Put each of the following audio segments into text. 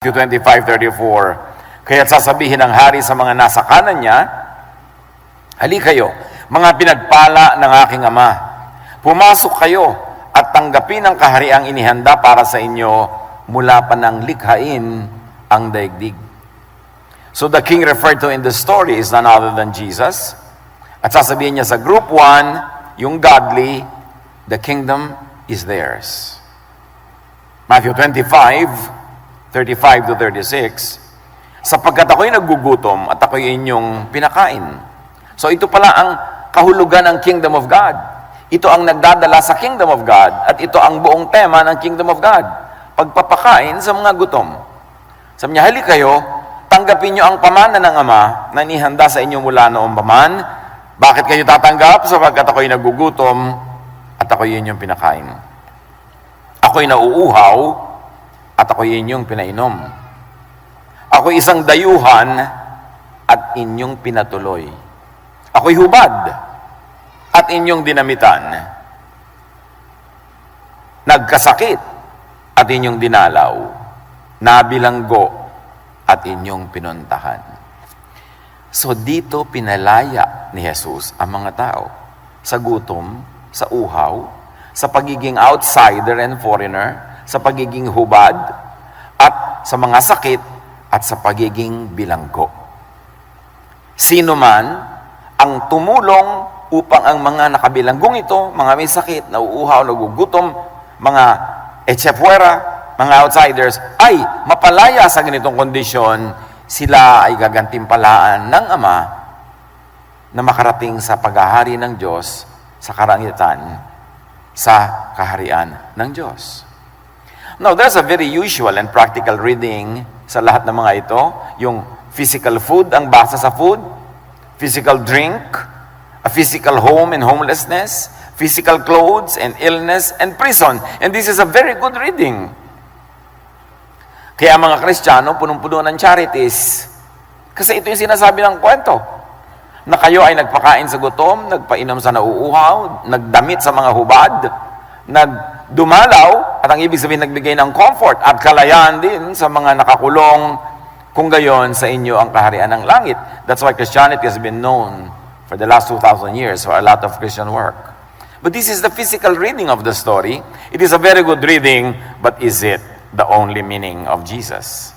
Matthew 25:34. Kaya't sasabihin ng hari sa mga nasa kanan niya, "Hali kayo, mga pinagpala ng aking ama. Pumasok kayo at tanggapin ang kahariang inihanda para sa inyo mula pa ng likhain ang daigdig." So the king referred to in the story is none other than Jesus. At sasabihin niya sa group 1, yung godly, the kingdom is theirs. Matthew 25:35 to 36, sapagkat ako'y naggugutom at ako'y inyong pinakain. So ito pala ang kahulugan ng kingdom of God. Ito ang nagdadala sa kingdom of God at ito ang buong tema ng kingdom of God. Pagpapakain sa mga gutom. Sabi niya, "Hali kayo, tanggapin niyo ang pamana ng Ama na inihanda sa inyo mula noong paman. Bakit kayo tatanggap? Sapagkat ako'y nagugutom at ako'y inyong pinakain. Ako'y nauuhaw at ako'y inyong pinainom. Ako'y isang dayuhan at inyong pinatuloy. Ako'y hubad at inyong dinamitan. Nagkasakit at inyong dinalaw. Nabilanggo at inyong pinuntahan." So dito pinalaya ni Jesus ang mga tao sa gutom, sa uhaw, sa pagiging outsider and foreigner, sa pagiging hubad, at sa mga sakit, at sa pagiging bilanggo. Sino man ang tumulong upang ang mga nakabilanggong ito, mga may sakit, nauuhaw, nagugutom, mga etchepuera, mga outsiders, ay mapalaya sa ganitong kondisyon, sila ay gagantimpalaan ng Ama na makarating sa paghahari ng Diyos sa karangitan, sa kaharian ng Diyos. Now, there's a very usual and practical reading sa lahat ng mga ito. Yung physical food, ang basa sa food, physical drink, a physical home and homelessness, physical clothes and illness and prison. And this is a very good reading. Kaya mga Kristiyano, punong-puno ng charities. Kasi ito yung sinasabi ng kwento. Na kayo ay nagpakain sa gutom, nagpainom sa nauuhaw, nagdamit sa mga hubad, nagdumalaw, at ang ibig sabihin nagbigay ng comfort at kalayaan din sa mga nakakulong, kung gayon sa inyo ang kaharian ng langit. That's why Christianity has been known for the last 2,000 years for a lot of Christian work. But this is the physical reading of the story. It is a very good reading, but is it the only meaning of Jesus?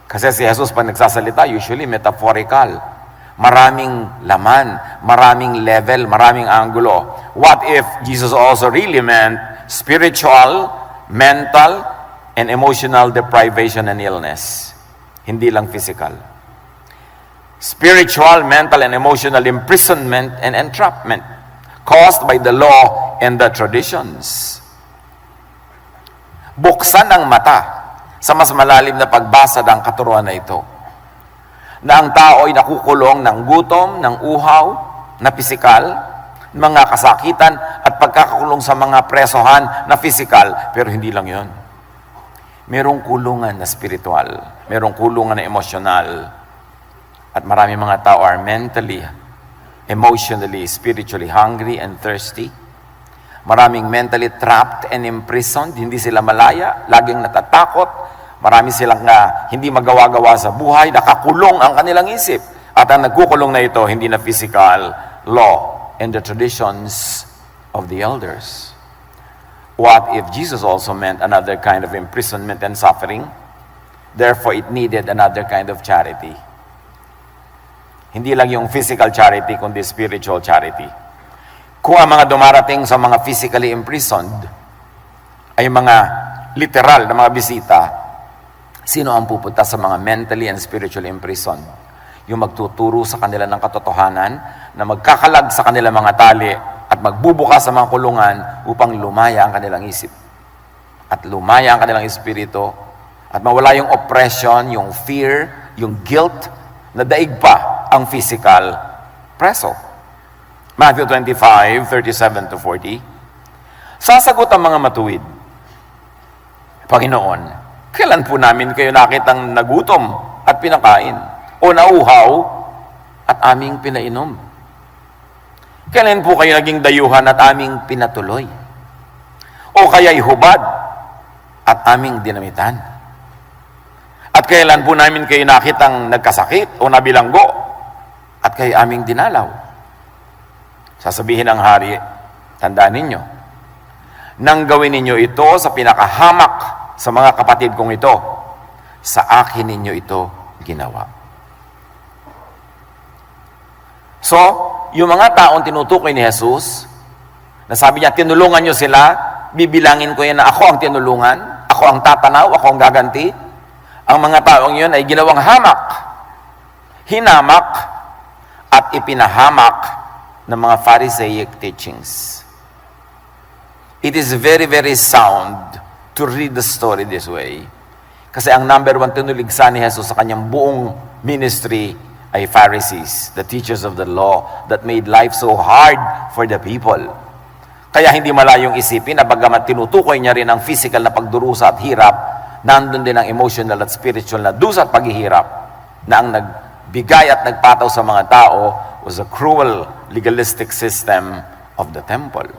Kasi si Jesus pag nagsasalita, usually metaphorical. Maraming laman, maraming level, maraming angulo. What if Jesus also really meant spiritual, mental, and emotional deprivation and illness? Hindi lang physical. Spiritual, mental, and emotional imprisonment and entrapment caused by the law and the traditions. Buksan ang mata sa mas malalim na pagbasa ng katuruan na ito, na ang tao ay nakukulong ng gutom, ng uhaw, na pisikal, mga kasakitan, at pagkakakulong sa mga presohan na pisikal. Pero hindi lang yon. Merong kulungan na spiritual, merong kulungan na emosyonal, at marami mga tao are mentally, emotionally, spiritually hungry and thirsty. Maraming mentally trapped and imprisoned, hindi sila malaya, laging natatakot. Marami silang hindi magawa-gawa sa buhay, nakakulong ang kanilang isip. At ang nagkukulong na ito, hindi na physical, law, and the traditions of the elders. What if Jesus also meant another kind of imprisonment and suffering? Therefore, it needed another kind of charity. Hindi lang yung physical charity, kundi spiritual charity. Kung ang mga dumarating sa mga physically imprisoned ay mga literal na mga bisita, sino ang pupunta sa mga mentally and spiritually imprisoned? Yung magtuturo sa kanila ng katotohanan, na magkakalag sa kanilang mga tali at magbubukas sa mga kulungan upang lumaya ang kanilang isip. At lumaya ang kanilang espiritu at mawala yung oppression, yung fear, yung guilt na daig pa ang physical preso. Matthew 25:37 to 40. Sasagot ang mga matuwid, "Panginoon, kailan po namin kayo nakitang nagutom at pinakain, o nauhaw at aming pinainom? Kailan po kayo naging dayuhan at aming pinatuloy? O kaya'y hubad at aming dinamitan?" At kailan po namin kayo nakitang nagkasakit o nabilanggo at kayo aming dinalaw? Sasabihin ng hari, tandaan ninyo, nang gawin ninyo ito sa pinakahamak sa mga kapatid kong ito, sa akin ninyo ito ginawa. So, yung mga taong tinutukoy ni Jesus, na sabi niya, tinulungan nyo sila, bibilangin ko yan na ako ang tinulungan, ako ang tatanaw, ako ang gaganti. Ang mga taong yun ay ginawang hamak, hinamak, at ipinahamak ng mga Pharisaic teachings. It is very, very sound to read the story this way. Kasi ang number one tinuligsa ni Jesus sa kanyang buong ministry ay Pharisees, the teachers of the law that made life so hard for the people. Kaya hindi malayong isipin na bagamat tinutukoy niya rin ang physical na pagdurusa at hirap, nandun din ang emotional at spiritual na dusa at paghihirap na ang nagbigay at nagpataw sa mga tao was a cruel legalistic system of the temple.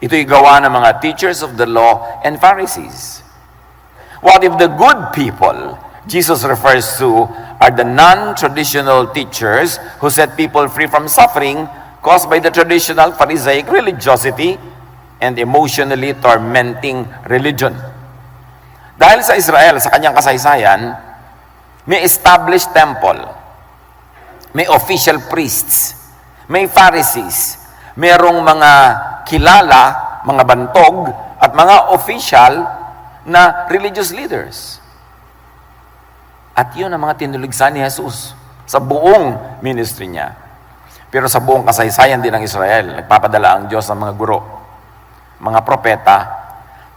Ito'y gawa ng mga teachers of the law and Pharisees. What if the good people Jesus refers to are the non-traditional teachers who set people free from suffering caused by the traditional Pharisaic religiosity and emotionally tormenting religion? Dahil sa Israel, sa kanyang kasaysayan, may established temple, may official priests, may Pharisees, mayroong mga kilala, mga bantog, at mga official na religious leaders. At yun ang mga tinuligsan ni Jesus sa buong ministry niya. Pero sa buong kasaysayan din ng Israel, nagpapadala ang Diyos ng mga guro, mga propeta,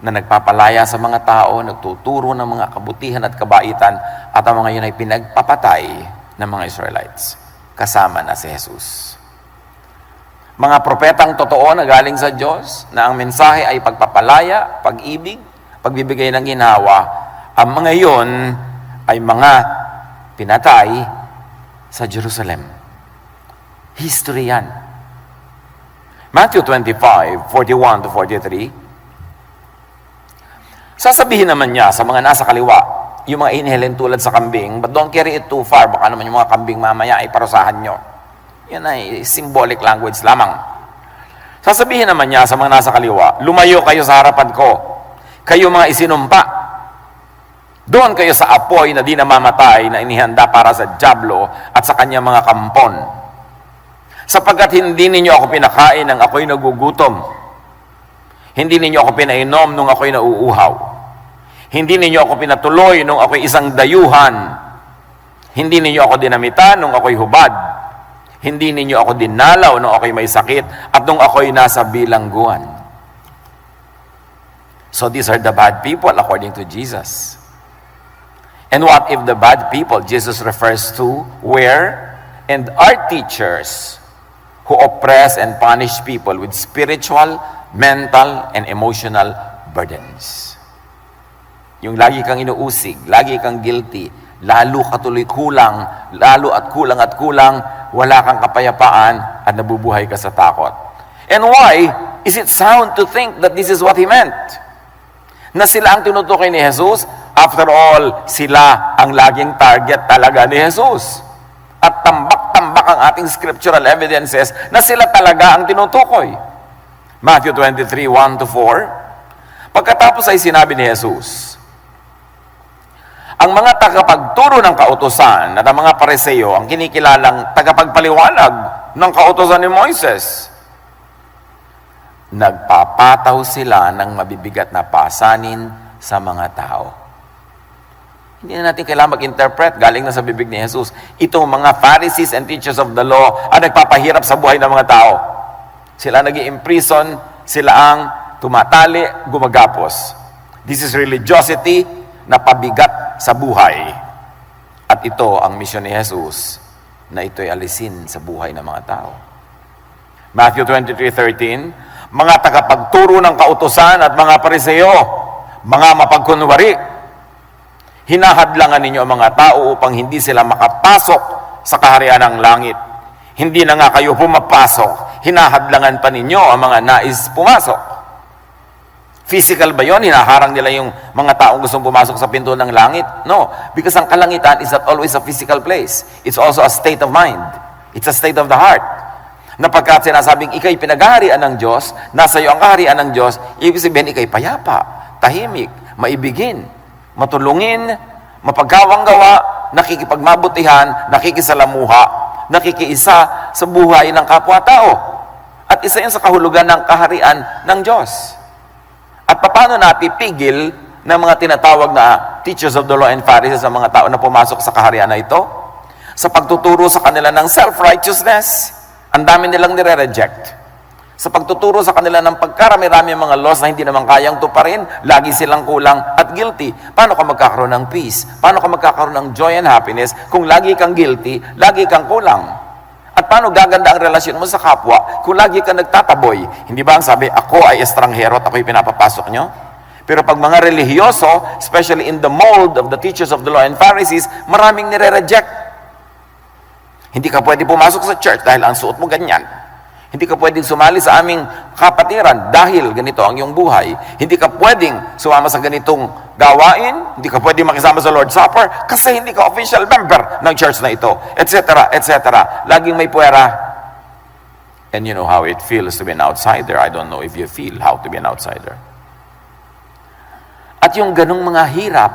na nagpapalaya sa mga tao, nagtuturo ng mga kabutihan at kabaitan, at ang mga yun ay pinagpapatay ng mga Israelites, kasama na si Jesus. Mga propetang totoo na galing sa Diyos, na ang mensahe ay pagpapalaya, pag-ibig, pagbibigay ng ginawa, ang mga yun ay mga pinatay sa Jerusalem. History yan. Matthew 25:41-43, sasabihin naman niya sa mga nasa kaliwa, yung mga inhelen tulad sa kambing, but don't carry it too far, baka naman yung mga kambing mamaya ay parusahan nyo. Yan ay symbolic language lamang. Sasabihin naman niya sa mga nasa kaliwa, lumayo kayo sa harapan ko, kayo mga isinumpa. Doon kayo sa apoy na di namamatay na inihanda para sa dyablo at sa kanyang mga kampon. Sapagkat hindi ninyo ako pinakain nang ako'y nagugutom. Hindi ninyo ako pinainom nung ako'y nauuhaw. Hindi ninyo ako pinatuloy nung ako'y isang dayuhan. Hindi ninyo ako dinamitan nung ako'y hubad. Hindi ninyo ako dinalaw nung ako'y may sakit at nung ako'y nasa bilangguan. So these are the bad people according to Jesus. And what if the bad people Jesus refers to were and are teachers who oppress and punish people with spiritual, mental, and emotional burdens? Yung lagi kang inuusig, lagi kang guilty, lalo ka tuloy kulang, lalo at kulang, wala kang kapayapaan at nabubuhay ka sa takot. And why is it sound to think that this is what he meant? Na sila ang tinutukoy ni Jesus? After all, sila ang laging target talaga ni Jesus. At tambak-tambak ang ating scriptural evidences na sila talaga ang tinutukoy. Matthew 23:1-4, pagkatapos ay sinabi ni Jesus, ang mga tagapagturo ng kautusan at ang mga Pariseo ang kinikilalang tagapagpaliwanag ng kautusan ni Moises. Nagpapataw sila ng mabibigat na pasanin sa mga tao. Hindi na natin kailangan mag-interpret, galing na sa bibig ni Jesus. Itong mga Pharisees and teachers of the law ang nagpapahirap sa buhay ng mga tao. Sila nag-i-imprison, sila ang tumatali, gumagapos. This is religiosity na pabigat sa buhay. At ito ang misyon ni Jesus, na ito'y alisin sa buhay ng mga tao. Matthew 23:13, mga tagapagturo ng kautusan at mga Pariseo, mga mapagkunwari, hinahadlangan ninyo ang mga tao upang hindi sila makapasok sa kaharian ng langit. Hindi na nga kayo pumapasok, hinahadlangan pa ninyo ang mga nais pumasok. Physical ba yun? Hinaharang nila yung mga taong gustong pumasok sa pinto ng langit? No. Because ang kalangitan is not always a physical place. It's also a state of mind. It's a state of the heart. Napagkat sinasabing ikay pinaghaharian ng Diyos, nasa iyo ang kaharian ng Diyos, ibig sabihin ikay payapa, tahimik, maibigin, matulungin, mapagkawang gawa, nakikipagmabutihan, nakikisalamuha, nakikiisa sa buhay ng kapwa-tao. At isa yan sa kahulugan ng kaharian ng Diyos. At paano napipigil ng mga tinatawag na teachers of the law and Pharisees ang mga tao na pumasok sa kaharian na ito? Sa pagtuturo sa kanila ng self-righteousness, ang dami nilang nire-reject. Sa pagtuturo sa kanila ng pagkarami-rami mga laws na hindi naman kayang tuparin, lagi silang kulang at guilty. Paano ka magkakaroon ng peace? Paano ka magkakaroon ng joy and happiness kung lagi kang guilty, lagi kang kulang? At paano gaganda ang relasyon mo sa kapwa kung lagi ka nagtataboy? Hindi ba ang sabi, ako ay estranghero at ako'y pinapapasok nyo? Pero pag mga relihiyoso, especially in the mold of the teachers of the law and Pharisees, maraming nire-reject. Hindi ka pwede pumasok sa church dahil ang suot mo ganyan. Hindi ka pwedeng sumali sa aming kapatiran dahil ganito ang iyong buhay. Hindi ka pwedeng sumama sa ganitong gawain. Hindi ka pwedeng makisama sa Lord's Supper kasi hindi ka official member ng church na ito, etc., etc. Laging may puwera. And you know how it feels to be an outsider. I don't know if you feel how to be an outsider. At yung ganong mga hirap,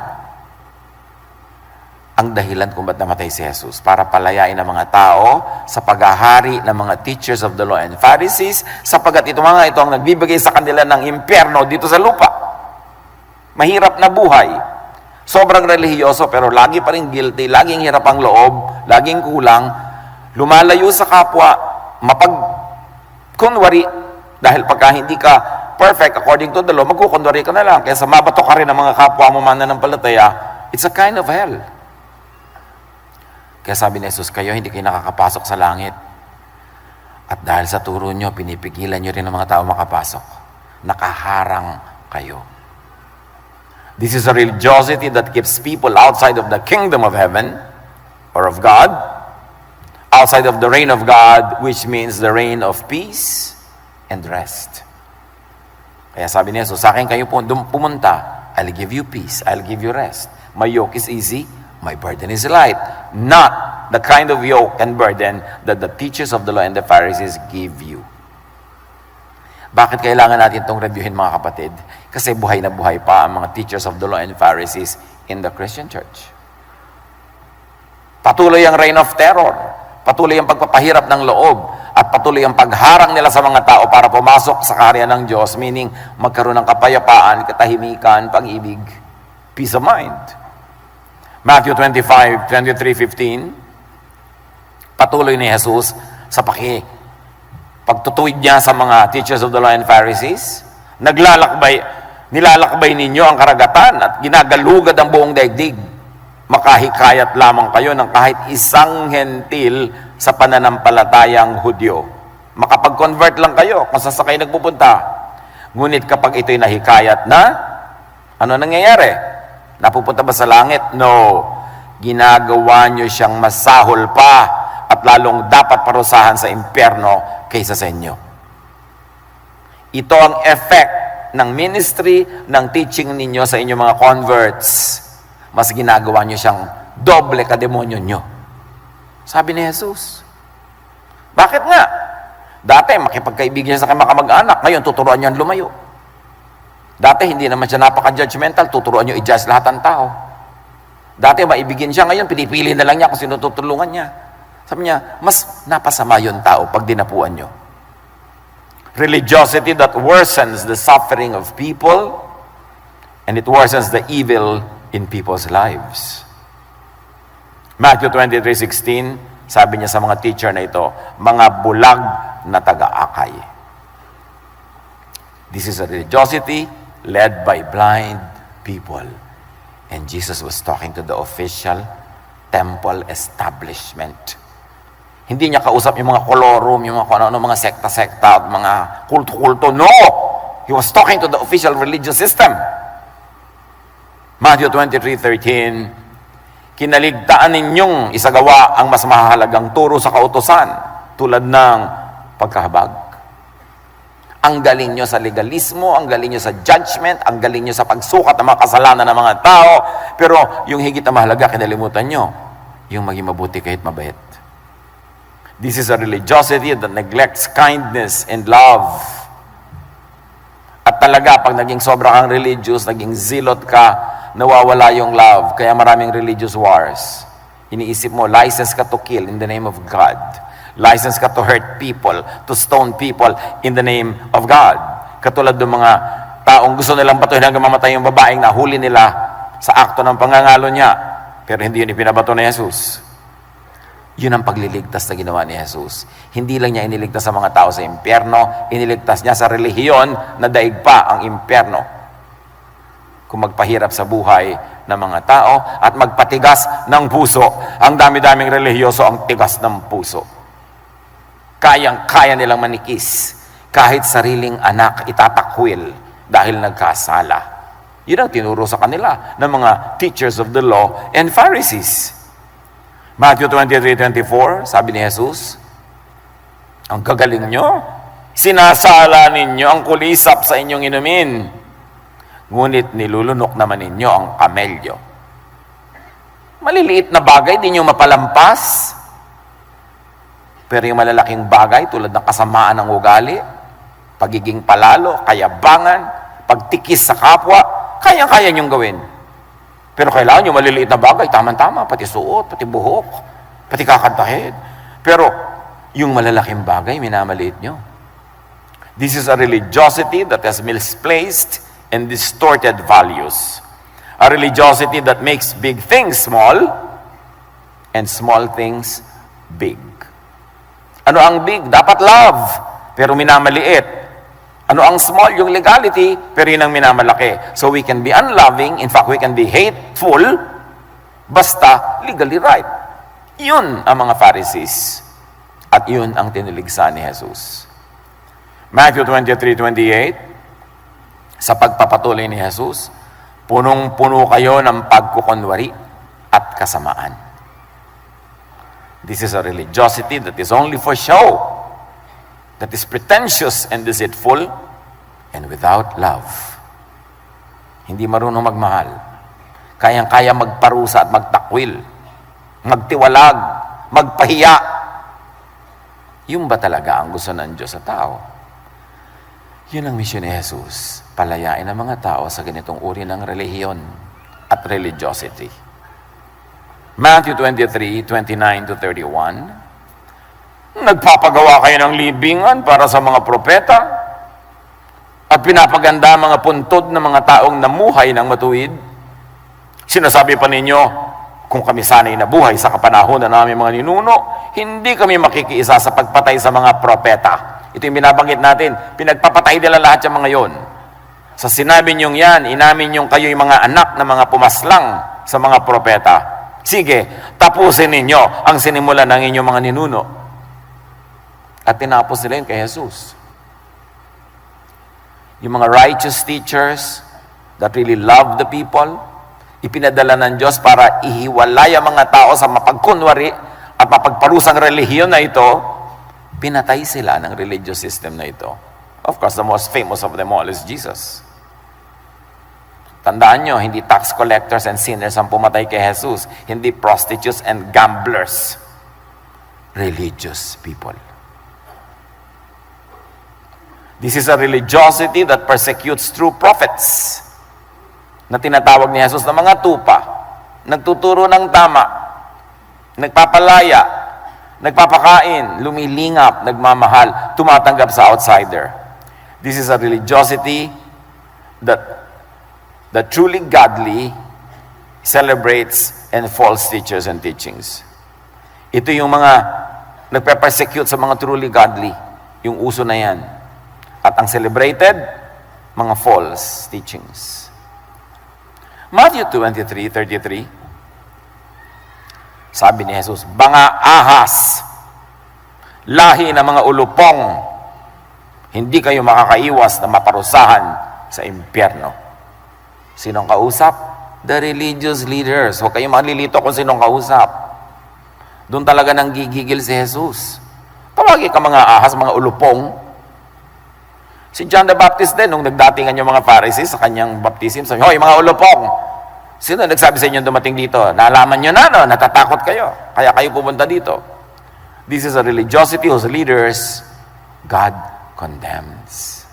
ang dahilan kung ba't namatay si Jesus, para palayain ang mga tao sa paghahari ng mga teachers of the law and Pharisees, sapagat ito mga ito ang nagbibigay sa kanila ng impyerno dito sa lupa. Mahirap na buhay. Sobrang relihiyoso pero lagi pa rin guilty, laging hirap ang loob, laging kulang, lumalayo sa kapwa, mapagkunwari, dahil pagka hindi ka perfect according to the law, magkukunwari ka na lang. Kaya mabato ka rin ng mga kapwa mo mananampalataya, it's a kind of hell. Kaya sabi ni Jesus, kayo hindi kayo nakakapasok sa langit. At dahil sa turo nyo, pinipigilan nyo rin ang mga tao makapasok. Nakaharang kayo. This is a religiosity that keeps people outside of the kingdom of heaven or of God, outside of the reign of God, which means the reign of peace and rest. Kaya sabi ni Jesus, sa akin kayo pumunta, I'll give you peace, I'll give you rest. My yoke is easy, my burden is light. Not the kind of yoke and burden that the teachers of the law and the Pharisees give you. Bakit kailangan natin itong reviewin mga kapatid? Kasi buhay na buhay pa ang mga teachers of the law and Pharisees in the Christian church. Patuloy ang reign of terror. Patuloy ang pagpapahirap ng loob. At patuloy ang pagharang nila sa mga tao para pumasok sa kaharian ng Diyos, meaning magkaroon ng kapayapaan, katahimikan, pag-ibig, peace of mind. Matthew 25, 23, 15, patuloy ni Jesus sa pagtutuwid niya sa mga teachers of the law and Pharisees. Nilalakbay ninyo ang karagatan at ginagalugad ang buong daigdig. Makahikayat lamang kayo ng kahit isang hentil sa pananampalatayang Hudyo. Makapag-convert lang kayo kung saan kayo nagpupunta. Ngunit kapag ito'y nahikayat na, ano nangyayari? Napupunta ba sa langit? No. Ginagawa nyo siyang masahol pa at lalong dapat parusahan sa impyerno kaysa sa inyo. Ito ang effect ng ministry, ng teaching ninyo sa inyong mga converts. Mas ginagawa nyo siyang doble kademonyo nyo. Sabi ni Jesus. Bakit nga? Dati, makipagkaibigan siya sa kamag-anak. Ngayon, tuturuan niyo lumayo. Dati, hindi naman siya napaka-judgmental. Tuturuan niyo i-judge lahat ng tao. Dati, maibigin siya. Ngayon, pinipili na lang niya kung sino tutulungan niya. Sabi niya, mas napasama yung tao pag dinapuan niyo. Religiosity that worsens the suffering of people and it worsens the evil in people's lives. Matthew 23:16, sabi niya sa mga teacher na ito, mga bulag na taga-akay. This is a religiosity led by blind people. And Jesus was talking to the official temple establishment. Hindi niya kausap yung mga kolorum, yung mga ano, mga sekta-sekta at mga kulto-kulto. No! He was talking to the official religious system. Matthew 23:13, kinaligtaan ninyong isagawa ang mas mahalagang turo sa kautusan tulad ng pagkahabag. Ang galing nyo sa legalismo, ang galing nyo sa judgment, ang galing nyo sa pagsukat ng mga kasalanan ng mga tao. Pero yung higit na mahalaga, kinalimutan nyo, yung maging mabuti kahit mabait. This is a religiosity that neglects kindness and love. At talaga, pag naging sobra kang religious, naging zealot ka, nawawala yung love. Kaya maraming religious wars. Iniisip mo, license ka to kill in the name of God. License ka to hurt people, to stone people in the name of God. Katulad ng mga taong gusto nilang batuhin hanggang mamatay yung babaeng nahuli nila sa akto ng pangangalo niya. Pero hindi yun ipinabato ni Jesus. Yun ang pagliligtas na ginawa ni Jesus. Hindi lang niya iniligtas sa mga tao sa impyerno, iniligtas niya sa relihiyon na daig pa ang impyerno. Kung magpahirap sa buhay ng mga tao at magpatigas ng puso. Ang dami-daming relihiyoso ang tigas ng puso. Kayang-kaya nilang manikis kahit sariling anak itatakwil dahil nagkasala. Yun ang tinuro sa kanila ng mga teachers of the law and Pharisees. Matthew 23:24, sabi ni Jesus, ang gagaling nyo, sinasala ninyo ang kulisap sa inyong inumin, ngunit nilulunok naman ninyo ang kamelyo. Maliliit na bagay, di nyo mapalampas. Pero yung malalaking bagay tulad ng kasamaan ng ugali, pagiging palalo, kayabangan, pagtikis sa kapwa, kayang-kaya niyong gawin. Pero kailangan yung maliliit na bagay, tama-tama, pati suot, pati buhok, pati kakantahin. Pero yung malalaking bagay, minamaliit niyo. This is a religiosity that has misplaced and distorted values. A religiosity that makes big things small and small things big. Ano ang big? Dapat love, pero minamaliit. Ano ang small? Yung legality, pero yun ang minamalaki. So we can be unloving, in fact, we can be hateful, basta legally right. Yun ang mga Pharisees. At yun ang tiniligsa ni Jesus. Matthew 23:28, sa pagpapatuloy ni Jesus, punong-puno kayo ng pagkukunwari at kasamaan. This is a religiosity that is only for show, that is pretentious and deceitful, and without love. Hindi marunong magmahal. Kayang-kaya magparusa at magtakwil, magtiwalag, magpahiya. Yun ba talaga ang gusto ng Diyos sa tao? Yun ang misyon ni Jesus, palayain ang mga tao sa ganitong uri ng relihiyon at religiosity. Matthew 23:29-31, nagpapagawa kayo ng libingan para sa mga propeta at pinapaganda mga puntod ng mga taong namuhay ng matuwid. Sinasabi pa ninyo, kung kami sana'y nabuhay sa kapanahonan ng aming mga ninuno, hindi kami makikiisa sa pagpatay sa mga propeta. Ito yung binabanggit natin, pinagpapatay nila lahat yung mga yon. Sa sinabi niyong yan, inamin niyong kayo'y mga anak na mga pumaslang sa mga propeta. Sige, tapusin ninyo ang sinimulan ng inyong mga ninuno. At tinapos nila yun kay Jesus. Yung mga righteous teachers that really love the people, ipinadala ng Diyos para ihiwalay ang mga tao sa mapagkunwari at mapagparusang relihiyon na ito, pinatay sila ng religious system na ito. Of course, the most famous of them all is Jesus. Tandaan nyo, hindi tax collectors and sinners ang pumatay kay Jesus. Hindi prostitutes and gamblers. Religious people. This is a religiosity that persecutes true prophets. Na tinatawag ni Jesus na mga tupa. Nagtuturo ng tama. Nagpapalaya. Nagpapakain. Lumilingap. Nagmamahal. Tumatanggap sa outsider. This is a religiosity that truly godly celebrates and false teachers and teachings. Ito yung mga nagpe-persecute sa mga truly godly. Yung uso na yan. At ang celebrated, mga false teachings. Matthew 23:33, sabi ni Jesus, mga ahas, lahi ng mga ulupong, hindi kayo makakaiwas na maparusahan sa impyerno. Sinong kausap? The religious leaders. Huwag kayong malilito kung sinong kausap. Doon talaga nang gigigil si Jesus. Tawagin ka mga ahas, mga ulupong. Si John the Baptist din, nung nagdatingan yung mga Pharisees sa kanyang baptism, sabi, hoy, mga ulupong, sino nagsabi sa inyo dumating dito? Nalaman nyo na, no? Natatakot kayo. Kaya kayo pumunta dito. This is a religiosity whose leaders God condemns.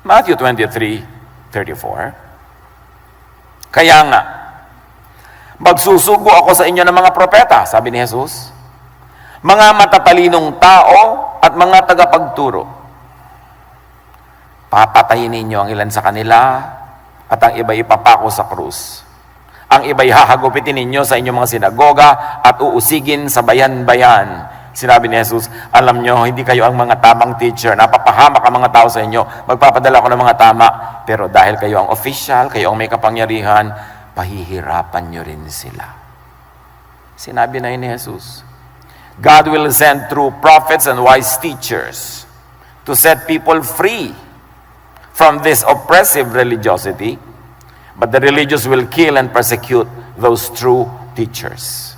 Matthew 23:34. Kaya nga, magsusugo ako sa inyo ng mga propeta, sabi ni Jesus, mga matatalinong tao at mga tagapagturo. Papatayin ninyo ang ilan sa kanila at ang iba ipapako sa krus. Ang iba hahagupitin ninyo sa inyong mga sinagoga at uusigin sa bayan-bayan. Sinabi ni Jesus, alam nyo, hindi kayo ang mga tamang teacher. Napapahamak ang mga tao sa inyo. Magpapadala ko ng mga tama. Pero dahil kayo ang official, kayo ang may kapangyarihan, pahihirapan nyo rin sila. Sinabi na ni Jesus, God will send through prophets and wise teachers to set people free from this oppressive religiosity, but the religious will kill and persecute those true teachers.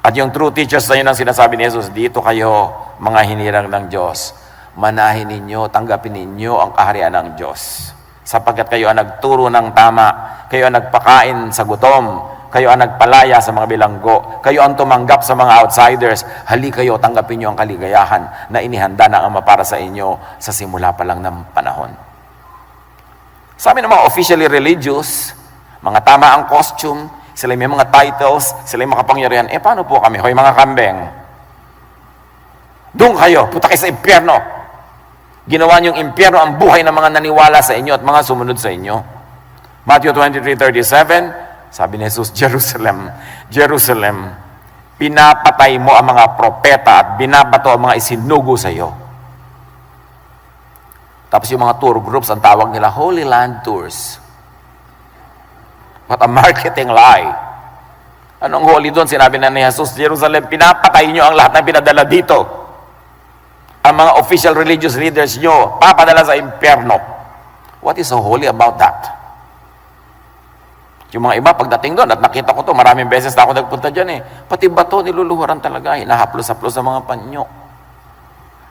At yung true teachers na yun ang sinasabi ni Jesus, dito kayo, mga hinirang ng Diyos, manahin ninyo, tanggapin ninyo ang kaharian ng Diyos. Sapagkat kayo ang nagturo ng tama, kayo ang nagpakain sa gutom, kayo ang nagpalaya sa mga bilanggo, kayo ang tumanggap sa mga outsiders, hali kayo, tanggapin nyo ang kaligayahan na inihanda ng Ama para sa inyo sa simula pa lang ng panahon. Sa amin ng mga officially religious, mga tama ang costume, sila may mga titles, sila may makapangyarihan, paano po kami? Hoy mga kambeng, doon kayo, punta kayo sa impyerno. Ginawa niyong impyerno ang buhay ng mga naniwala sa inyo at mga sumunod sa inyo. Matthew 23:37, sabi ni Jesus, Jerusalem, Jerusalem, pinapatay mo ang mga propeta at binabato ang mga isinugo sa iyo. Tapos yung mga tour groups, ang tawag nila Holy Land Tours. What a marketing lie. Anong holy doon? Sinabi na ni Jesus, Jerusalem, pinapatay nyo ang lahat ng pinadala dito. Ang mga official religious leaders nyo, papadala sa impyerno. What is so holy about that? Yung mga iba, pagdating doon, at nakita ko to, maraming beses na ako nagpunta dyan pati bato, niluluhuran talaga, hinahaplos-haplos sa mga panyo.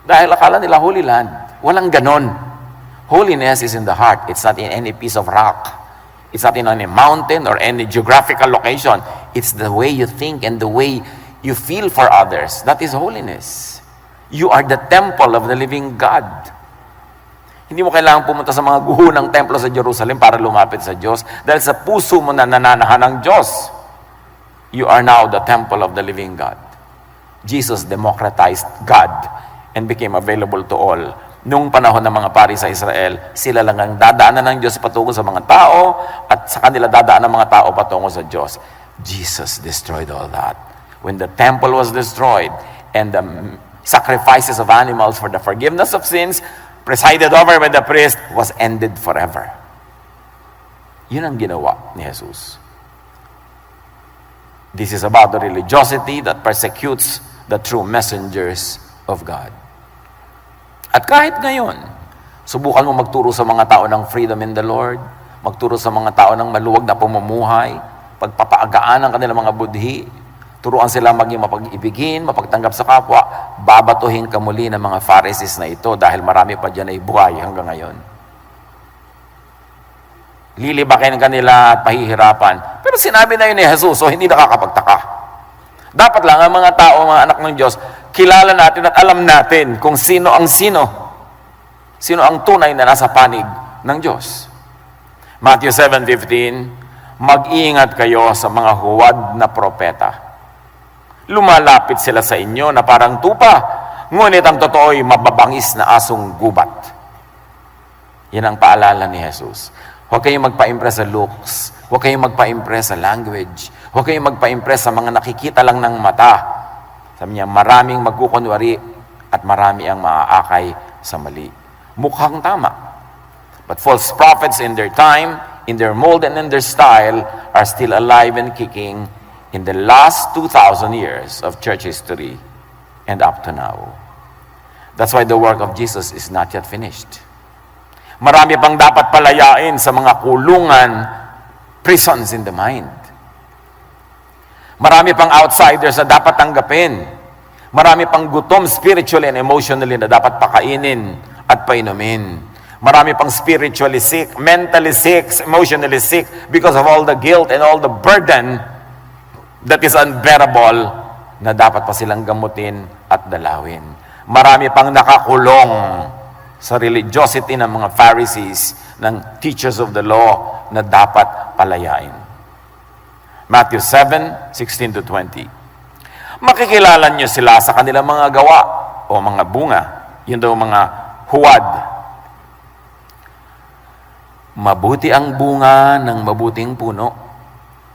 Dahil akala nila Holy Land. Walang ganon. Holiness is in the heart. It's not in any piece of rock. It's not in any mountain or any geographical location. It's the way you think and the way you feel for others. That is holiness. You are the temple of the living God. Hindi mo kailangan pumunta sa mga guhunang templo sa Jerusalem para lumapit sa Diyos. Dahil sa puso mo na nananahan ng Diyos, you are now the temple of the living God. Jesus democratized God and became available to all. Nung panahon ng mga pari sa Israel, sila lang ang dadaanan ng Diyos patungo sa mga tao at sa kanila dadaan ng mga tao patungo sa Diyos. Jesus destroyed all that. When the temple was destroyed and the sacrifices of animals for the forgiveness of sins presided over by the priest was ended forever. Yun ang ginawa ni Jesus. This is about the religiosity that persecutes the true messengers of God. At kahit ngayon, subukan mo magturo sa mga tao ng freedom in the Lord, magturo sa mga tao ng maluwag na pamumuhay, pagpapaagaan ang kanilang mga budhi, turuan sila maging mapag-ibigin, mapagtanggap sa kapwa, babatuhin ka muli ng mga Pharisees na ito dahil marami pa dyan ay buhay hanggang ngayon. Lilibakin kanila at pahihirapan. Pero sinabi na yun ni Jesus, so hindi nakakapagtaka. Dapat lang ang mga tao, mga anak ng Diyos, kilala natin at alam natin kung sino ang sino. Sino ang tunay na nasa panig ng Diyos. Matthew 7:15, mag-iingat kayo sa mga huwad na propeta. Lumalapit sila sa inyo na parang tupa, ngunit ang totoo'y mababangis na asong gubat. Yan ang paalala ni Jesus. Huwag kayong magpa-impress sa looks. Huwag kayong magpa-impress sa language. Huwag kayong magpa-impress sa mga nakikita lang ng mata. Sabi niya, maraming magkukunwari at marami ang maaakay sa mali. Mukhang tama. But false prophets in their time, in their mold and in their style, are still alive and kicking in the last 2,000 years of church history and up to now. That's why the work of Jesus is not yet finished. Marami pang dapat palayain sa mga kulungan, prisons in the mind. Marami pang outsiders na dapat tanggapin. Marami pang gutom spiritually and emotionally na dapat pakainin at painumin. Marami pang spiritually sick, mentally sick, emotionally sick because of all the guilt and all the burden that is unbearable na dapat pa silang gamutin at dalawin. Marami pang nakakulong sa religiosity ng mga Pharisees, ng teachers of the law na dapat palayain. Matthew 7:16-20. Makikilala niyo sila sa kanilang mga gawa o mga bunga. Yun daw mga huwad. Mabuti ang bunga ng mabuting puno,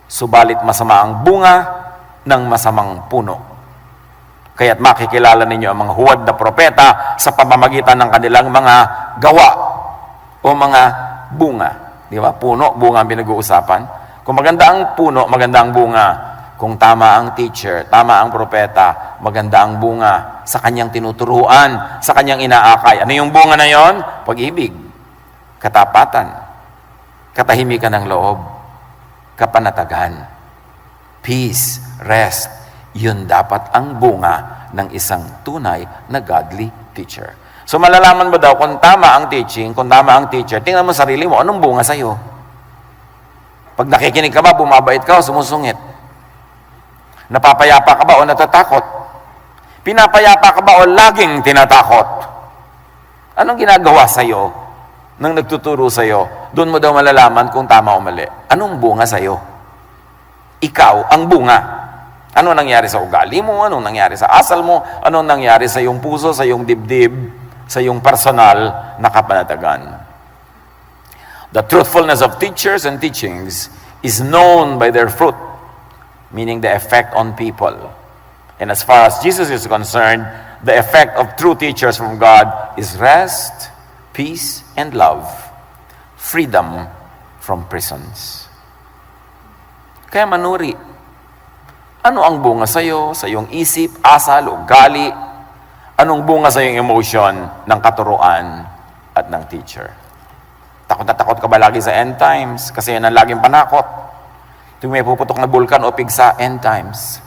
subalit masama ang bunga ng masamang puno. Kaya't makikilala ninyo ang mga huwad na propeta sa pamamagitan ng kanilang mga gawa o mga bunga. Di ba? Puno, bunga ang pinag-uusapan. Kung maganda ang puno, maganda ang bunga. Kung tama ang teacher, tama ang propeta, maganda ang bunga sa kanyang tinuturuan, sa kanyang inaakay. Ano yung bunga na yon? Pag-ibig, katapatan, katahimikan ng loob, kapanatagan, peace, rest. Yun dapat ang bunga ng isang tunay na godly teacher. So malalaman mo daw kung tama ang teaching, kung tama ang teacher, tingnan mo sarili mo, anong bunga sa'yo? Pag nakikinig ka ba, bumabait ka o sumusungit? Napapayapa ka ba o natatakot? Pinapayapa ka ba o laging tinatakot? Anong ginagawa sa'yo nang nagtuturo sa'yo? Doon mo daw malalaman kung tama o mali. Anong bunga sa'yo? Ikaw ang bunga. Ano nangyari sa ugali mo? Anong nangyari sa asal mo? Anong nangyari sa iyong puso, sa iyong dibdib, sa iyong personal na kapanatagan? The truthfulness of teachers and teachings is known by their fruit, meaning the effect on people. And as far as Jesus is concerned, the effect of true teachers from God is rest, peace, and love, freedom from prisons. Kaya manuri, ano ang bunga sa'yo, sa iyong isip, asal, ugali? Anong bunga sa iyong emotion ng katuruan at ng teacher? Takot na takot ka ba lagi sa end times? Kasi yan ang laging panakot. Tuwing may puputok na bulkan o pigsa, end times.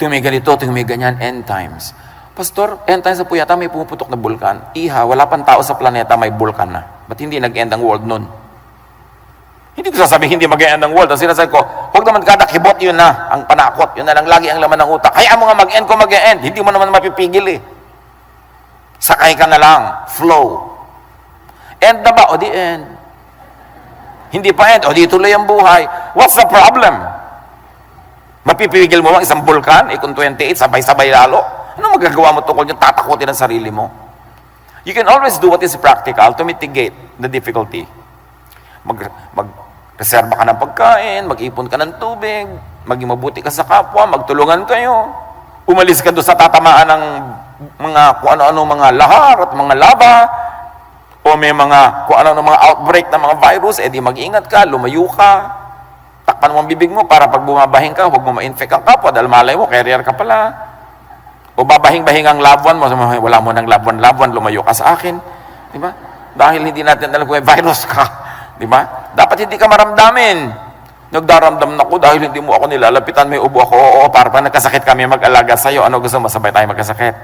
Tuwing may ganito, tuwing may ganyan, end times. Pastor, end times na po yata may puputok na bulkan. Iha, wala pang tao sa planeta, may bulkan na. Ba't hindi nag-end ang world nun? Hindi ko sasabihin hindi mag-end ang world. Ang sinasabi ko, huwag naman kada kibot, yun na, ang panakot. Yun na lang lagi ang laman ng utak. Kaya mo nga mag-end kung mag-end. Hindi mo naman mapipigil eh. Sakay ka na lang. Flow. End na ba? O di end. Hindi pa end. O di tuloy ang buhay. What's the problem? Mapipigil mo ang isang bulkan? Kung 28, sabay-sabay lalo. Ano magagawa mo tungkol yung tatakutin ang sarili mo? You can always do what is practical to mitigate the difficulty. Mag-reserva ka ng pagkain, mag-ipon ka ng tubig, maging mabuti ka sa kapwa, magtulungan kayo. Umalis ka doon sa tatamaan ng mga kung ano-ano mga lahar at mga laba, o may mga kung ano-ano mga outbreak ng mga virus, edi mag-ingat ka, lumayo ka, takpan mo ang bibig mo para pag bumabahing ka, huwag mo ma-infect ang kapwa dahil malay mo, carrier ka pala. O babahing-bahing ang loved one mo, wala mo ng loved one, lumayo ka sa akin. Di ba? Dahil hindi natin alam kung may virus ka. Di ba? Dapat hindi ka maramdamin. Nagdaramdam na ko dahil hindi mo ako nilalapitan, may ubo ako. Oo, para pag nagkasakit kami mag-alaga sa'yo, ano gusto mo, sabay tayo magkasakit.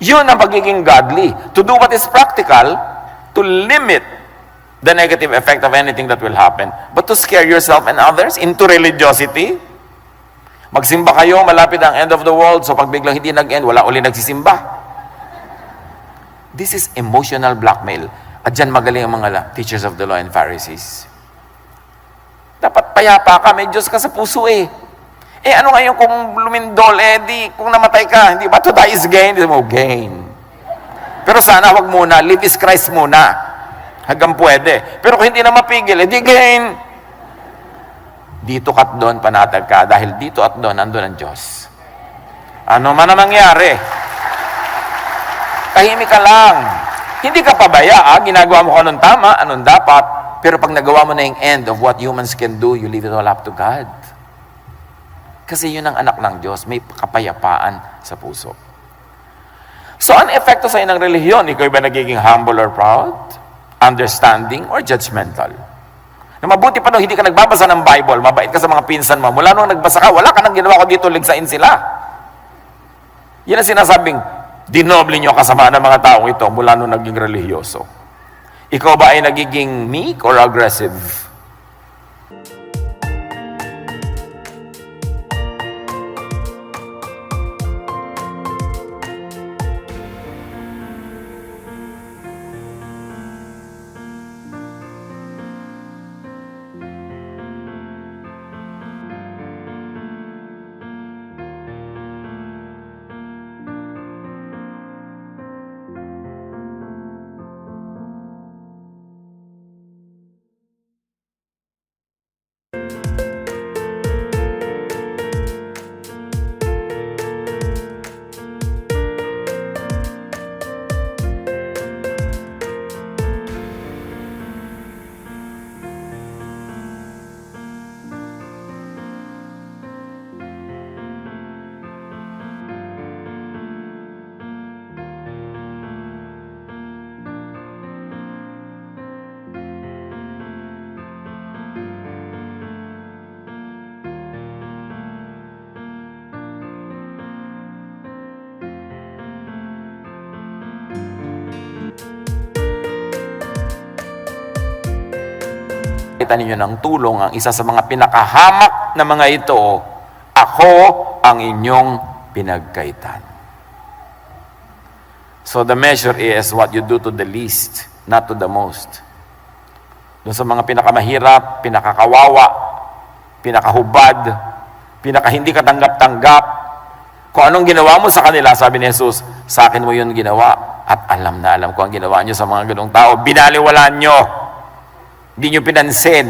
Yun ang pagiging godly. To do what is practical, to limit the negative effect of anything that will happen. But to scare yourself and others into religiosity, magsimba kayo, malapit ang end of the world, so pag biglang hindi nag-end, wala uli nagsisimba. This is emotional blackmail. At dyan magaling ang mga teachers of the law and Pharisees. Dapat payapa ka, may Diyos ka sa puso eh. Ano ngayon kung lumindol, di, kung namatay ka, hindi ba to die is gain? Hindi mo, gain. Pero sana wag muna, live is Christ muna. Hanggang pwede. Pero kung hindi na mapigil, di gain. Dito at doon, panatag ka. Dahil dito at doon, nandun ang Diyos. Ano man ang mangyari, tahimik ka lang. Hindi ka pabaya, ginagawa mo kung anong tama, anong dapat, pero pag nagawa mo na yung end of what humans can do, you leave it all up to God. Kasi yun ang anak ng Diyos, may kapayapaan sa puso. So, ang epekto sa inang relihiyon, ikaw ba nagiging humble or proud, understanding, or judgmental? Na mabuti pa nung hindi ka nagbabasa ng Bible, mabait ka sa mga pinsan mo, mula nung nagbasa ka, wala ka nang ginawa ko dito, ligsain sila. Yan ang sinasabing, Dinoble nyo kasama ng mga taong ito mula nung naging relihiyoso. Ikaw ba ay nagiging meek or aggressive? Kita ninyo ng tulong ang isa sa mga pinakahamak na mga ito, ako ang inyong pinagkaitan. So the measure is what you do to the least, not to the most. Doon sa mga pinakamahirap, pinakakawawa, pinakahubad, pinakahindi katanggap-tanggap, kung anong ginawa mo sa kanila, sabi ni Jesus, sa akin mo yun ginawa. At alam na alam ko ang ginawa nyo sa mga ganong tao. Binaliwalaan nyo. Hindi nyo pinansin.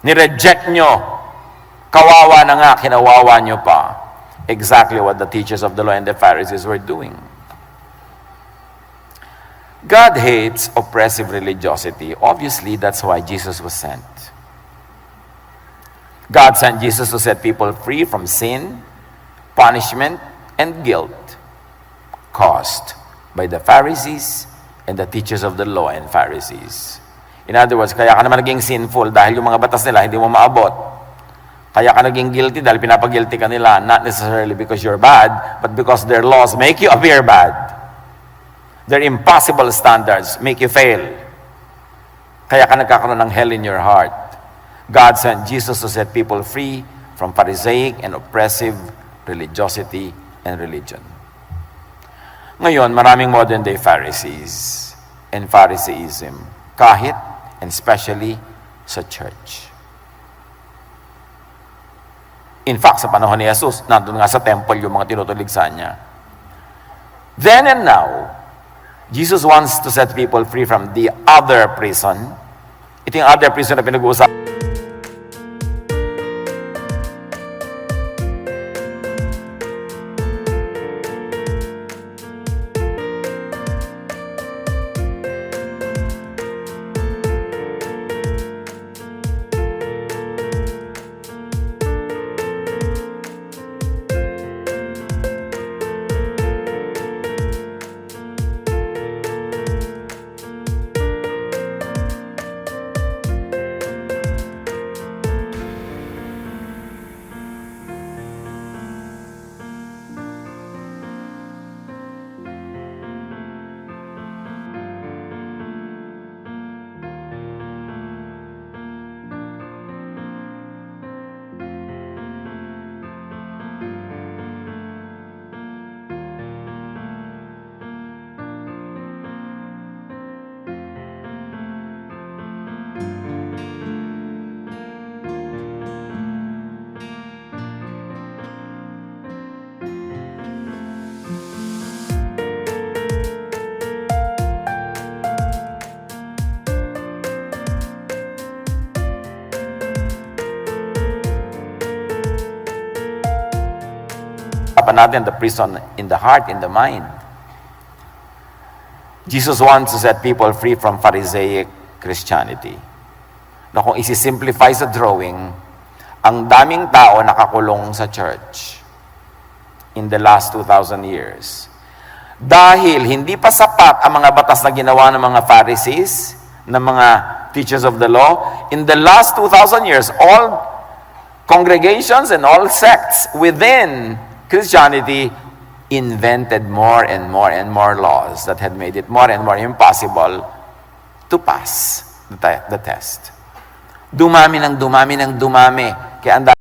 Nireject nyo. Kawawa na nga, kinawawa nyo pa. Exactly what the teachers of the law and the Pharisees were doing. God hates oppressive religiosity. Obviously, that's why Jesus was sent. God sent Jesus to set people free from sin, punishment, and guilt caused by the Pharisees and the teachers of the law and Pharisees. In other words, kaya ka naman naging sinful dahil yung mga batas nila hindi mo maabot. Kaya ka naging guilty dahil pinapag-guilty ka nila, not necessarily because you're bad, but because their laws make you appear bad. Their impossible standards make you fail. Kaya ka nagkakaroon ng hell in your heart. God sent Jesus to set people free from Pharisaic and oppressive religiosity and religion. Ngayon, maraming modern day Pharisees and Phariseeism, kahit and especially sa church. In fact, sa panahon ni Jesus, nandun nga sa temple yung mga tinutuligsan niya. Then and now, Jesus wants to set people free from the other prison. Ito yung other prison na pinag-uusapan. Napag-usapan natin the prison in the heart, in the mind. Jesus wants to set people free from Pharisaic Christianity. Na kung isi-simplify sa drawing, ang daming tao nakakulong sa church in the last 2,000 years. Dahil hindi pa sapat ang mga batas na ginawa ng mga Pharisees, ng mga teachers of the law, in the last 2,000 years, all congregations and all sects within Christianity invented more and more and more laws that had made it more and more impossible to pass the test. Dumami ng dumami ng dumami. Kaya ang